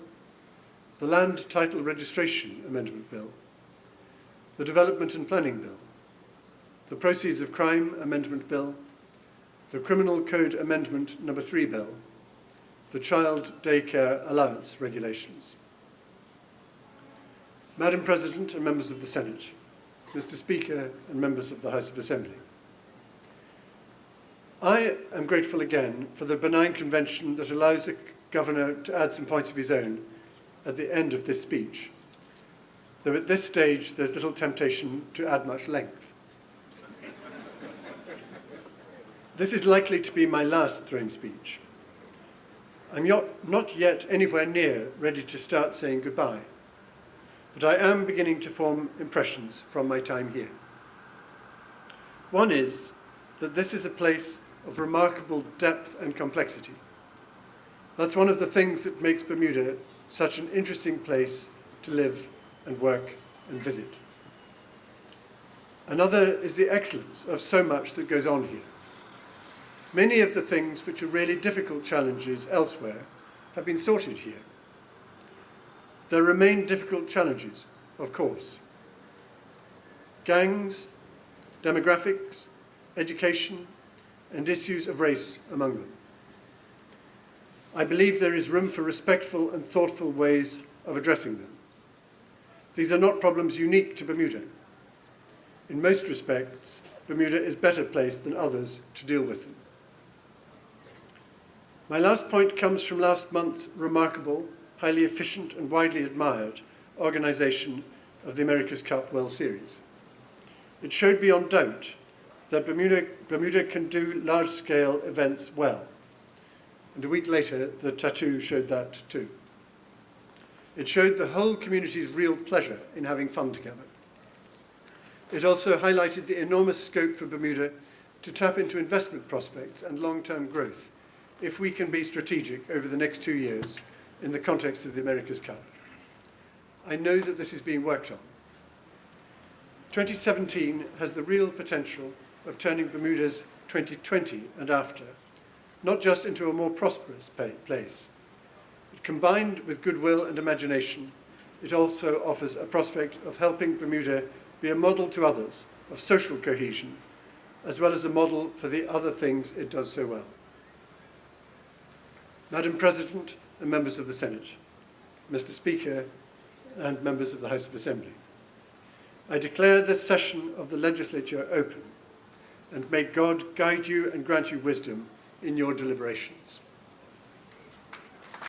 the Land Title Registration Amendment Bill, the Development and Planning Bill, the Proceeds of Crime Amendment Bill, the Criminal Code Amendment No. 3 Bill, the Child Daycare Allowance Regulations. Madam President and members of the Senate, Mr. Speaker and members of the House of Assembly. I am grateful again for the benign convention that allows the Governor to add some points of his own at the end of this speech, though at this stage there's little temptation to add much length. This is likely to be my last throne speech. I'm not yet anywhere near ready to start saying goodbye, but I am beginning to form impressions from my time here. One is that this is a place of remarkable depth and complexity. That's one of the things that makes Bermuda such an interesting place to live and work and visit. Another is the excellence of so much that goes on here. Many of the things which are really difficult challenges elsewhere have been sorted here. There remain difficult challenges, of course. Gangs, demographics, education, and issues of race among them. I believe there is room for respectful and thoughtful ways of addressing them. These are not problems unique to Bermuda. In most respects, Bermuda is better placed than others to deal with them. My last point comes from last month's remarkable, highly efficient and widely admired organisation of the America's Cup World Series. It showed beyond doubt that Bermuda can do large-scale events well. And a week later, the tattoo showed that too. It showed the whole community's real pleasure in having fun together. It also highlighted the enormous scope for Bermuda to tap into investment prospects and long-term growth if we can be strategic over the next 2 years in the context of the America's Cup. I know that this is being worked on. 2017 has the real potential of turning Bermuda's 2020 and after, not just into a more prosperous place. But combined with goodwill and imagination, it also offers a prospect of helping Bermuda be a model to others of social cohesion, as well as a model for the other things it does so well. Madam President and members of the Senate, Mr. Speaker and members of the House of Assembly, I declare this session of the legislature open, and may God guide you and grant you wisdom in your deliberations.